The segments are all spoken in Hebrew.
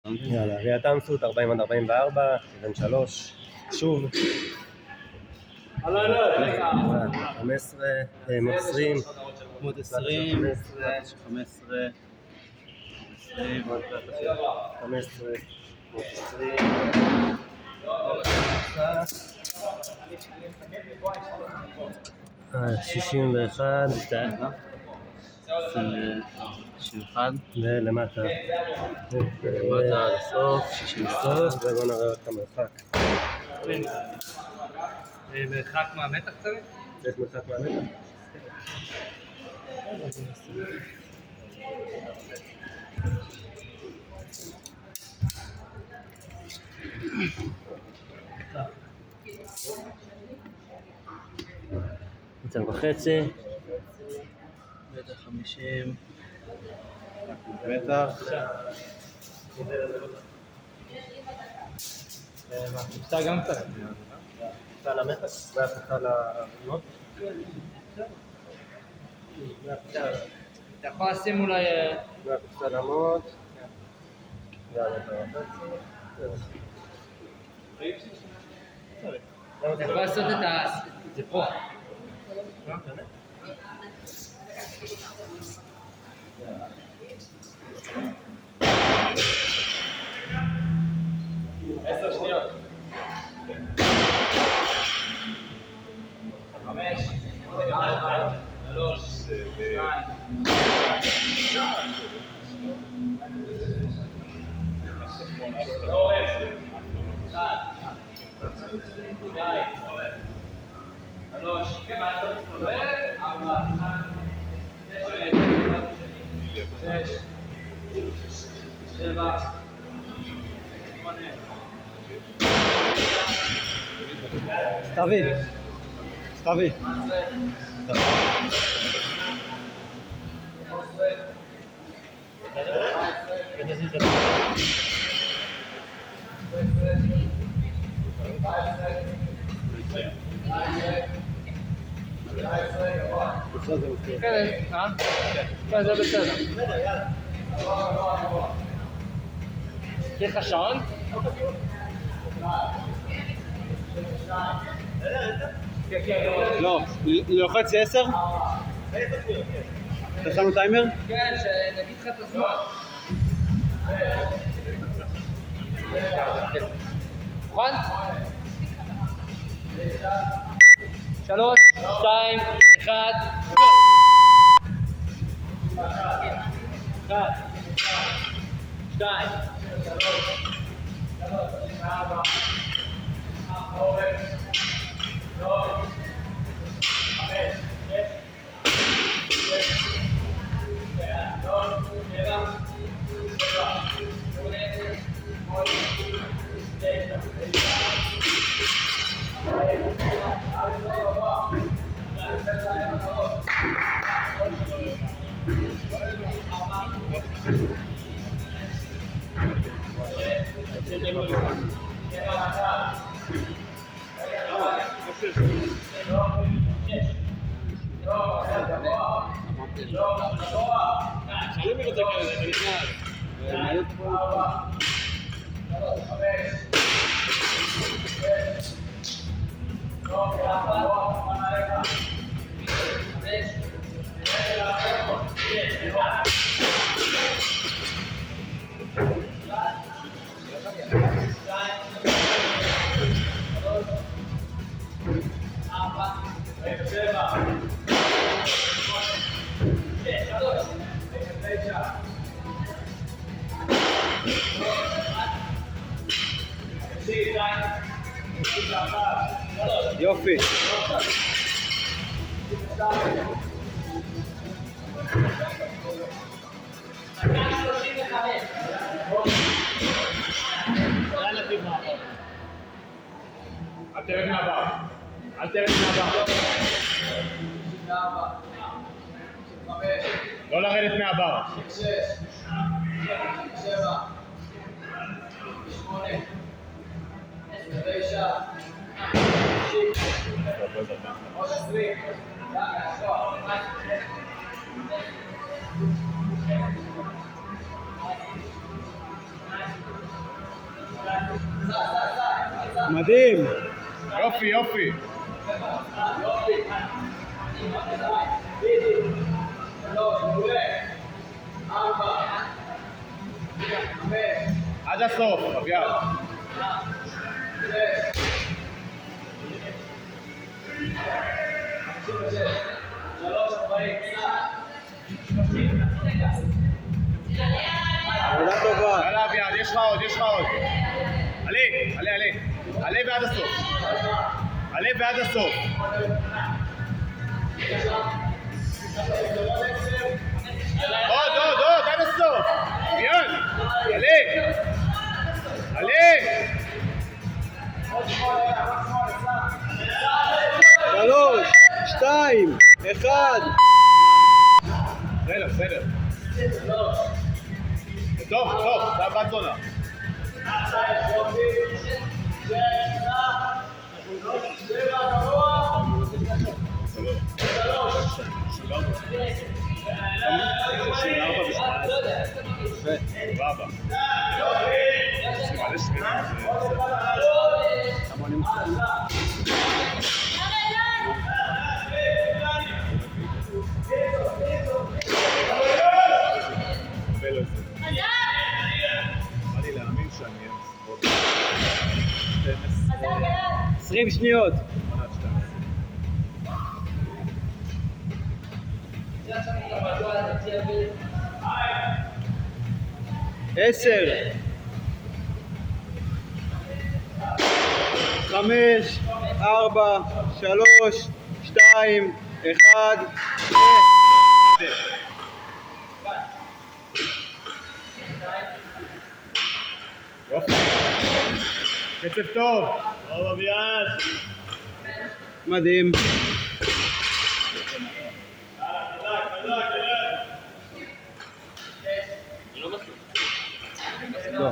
יאללה, אביתר סות 40-44, כיוון 3, שוב 15, 20, 15, 61, 61, ולמטה למטה לסוף, 61, ובוא נראה עוד כמה מרחק. מרחק מהמתח צריך? צריך מרחק מהמתח? קצר וחצי, מתח 50, מתח, אפשר גם קצת. קצה למתח, והקצה לרימות. אתה יכול לשים אולי... והקצה למות. אתה יכול לעשות את זה פה. עשר שניות. 5, 4, 3, 7, סתיוי, כן, זה בסדר. יש לך שעון? לא, ללוחץ 10? אתה שם טיימר? כן, שנגיד לך את הזמן. נכון? 3, 2, 1, גו! 1, 2, 3, 4, 7, יופי. אל תרד מהבר. אל תרד מהבר. לא לרדת מהבר. 6, 7, 8, 9, 20, מדהים. יופי, יופי. עד הסוף, אביעד. עבודה טובה. יאללה אביעד, יש לך עוד, יש לך עוד. עלה, עלה, עלה. עלה ועד הסוף. עלה ועד הסוף. עוד, עד הסוף. אביעד, עלה. עלה. 3, 2, 1. בסדר, בסדר. טוב, טוב, זה הבת זונה. סבבה. בא לי להאמין שאני אהיה מספות 20 שניות. 10, 5, 4, 3, 2, 1. יופי. קצב טוב. טוב אביעד. מדהים. לא.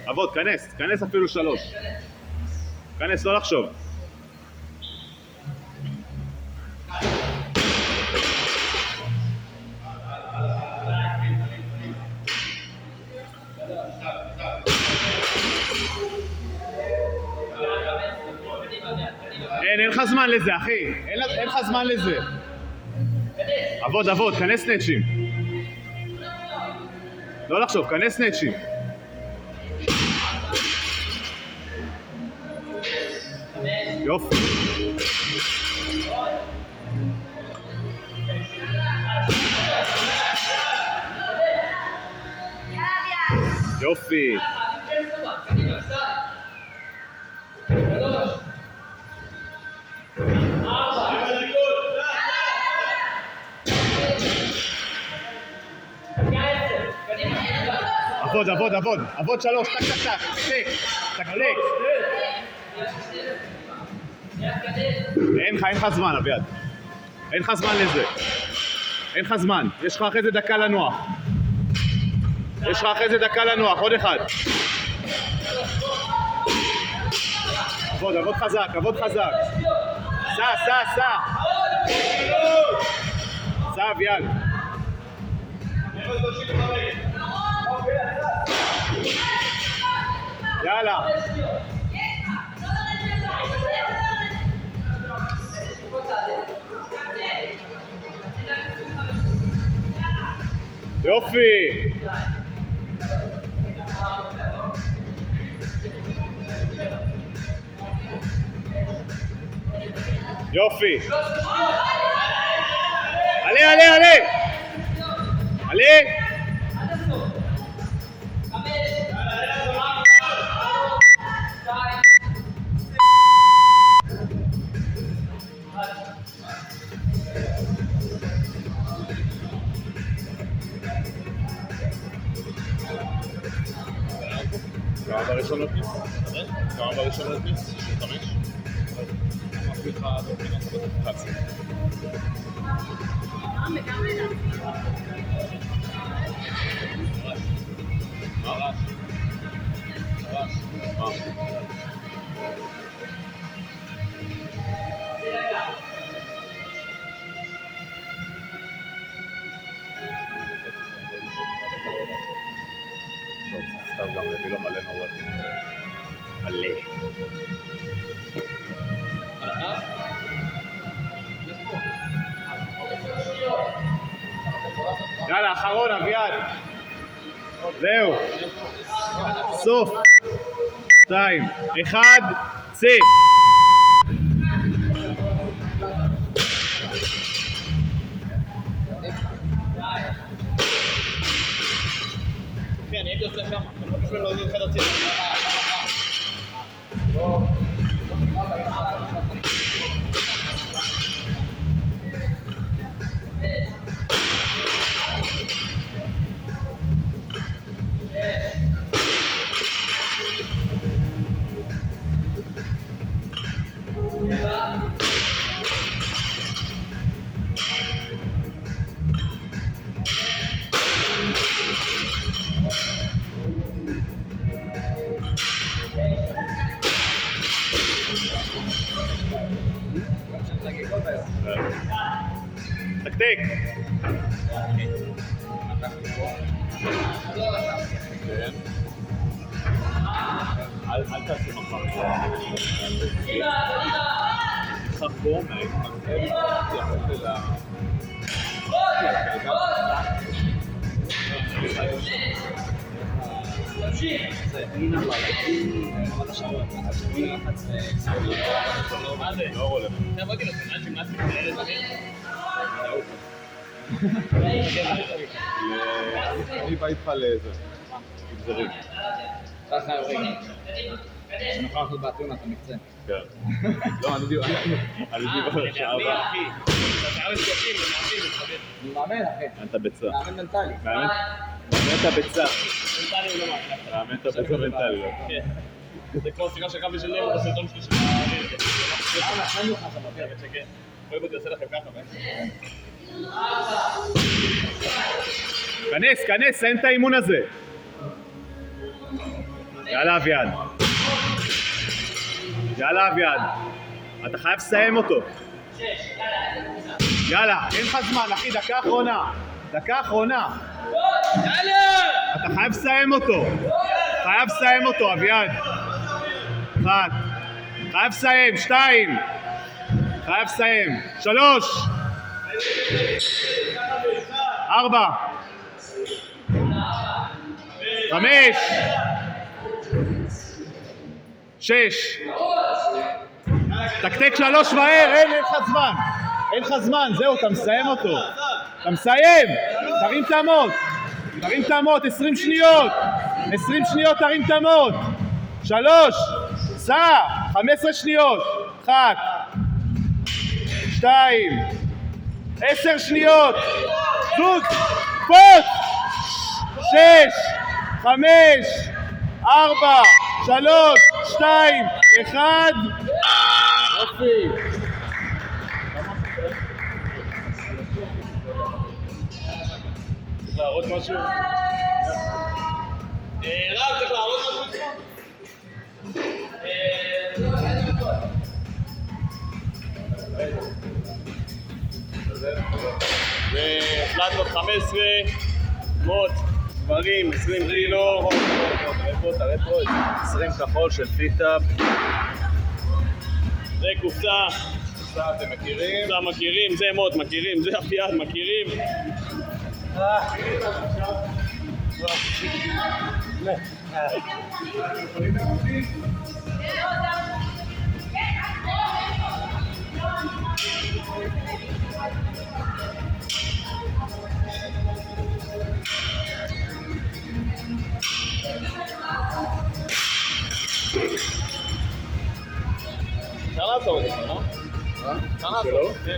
עבוד, כנס אפילו 3. כנס, לא לחשוב. אין לך זמן לזה, אחי. אין לך זמן לזה. עבוד, כנס נצ'ים. לא לחשוב, כנס נצ'ים. יופי. יופי. עבוד 3, טק, תקליק. אין לך זמן, אביעד. אין לך זמן לזה. אין לך זמן. יש לך אחרי זה דקה לנוח. עוד אחד. עבוד חזק. סע, אביעד. יאללה. יופי. יופי. עלה. כמה בראשונות ניס? כמה בראשונות ניס? 5? אמרתי לך מבחינת הבטחציה. סתם גם מביא לו מלא נורות. מלא. יאללה, אחרון, אביעד. זהו. סוף. 2, 1, צא. כן, אני הייתי עושה שם, אני מבקש ממנו להוריד אחד הציל. תקתק. אל תעשי מחר. נשחק בומק, יחד אל ה... מה זה? לא רולם. אתה אמרתי לו, תנאי ג'ימנסטי כאלה דברים? אני בא איתך לזה. מגזרים. ככה רגע. שנוכל לחזור באתונה, אתה מקצה. כן. לא, אני דיבר שעה הבאה. אני מאמן, אחי. מאמן את הביצה. מאמן מנטלי. מאמן את הביצה. מנטלי הוא לא מאמן. מאמן את הביצה מנטלי. כן. זה כמו השיחה שלך ושל נאו בסרטון שלי של העיר. כן. אוהב אותי עושה לכם ככה, כנס, כנס, סיים את האימון הזה. יאללה אביעד. יאללה אביעד. אתה חייב לסיים אותו. יאללה, אין לך זמן אחי, דקה אחרונה. דקה אחרונה. אתה חייב לסיים אותו. חייב לסיים אותו אביעד. 1. חייב לסיים. 2. חייב לסיים. 3. 4. 5. 6. תקתק 3 מהר, אין לך זמן. אין לך זמן, זהו, אתה מסיים אותו. אתה מסיים. תרים את המוט. תרים את המוט, 20 שניות. 20 שניות תרים את המוט. 3. סע. 15 שניות. 1. 2. 10 שניות. זוז. פוט. 6. 5. 4. 3. 2. 1. יופי. צריך להראות משהו? רב, צריך להראות משהו אצלו? והחלטנו 15 מוט, גברים, 20 קילו. תראה פה 20 כחול של פיטאפ. זה קופסה. קופסה, אתם מכירים? קופסה מכירים, זה מוט מכירים, זה אפיית מכירים. אפשר לעצור את זה, לא? אפשר לעצור את זה.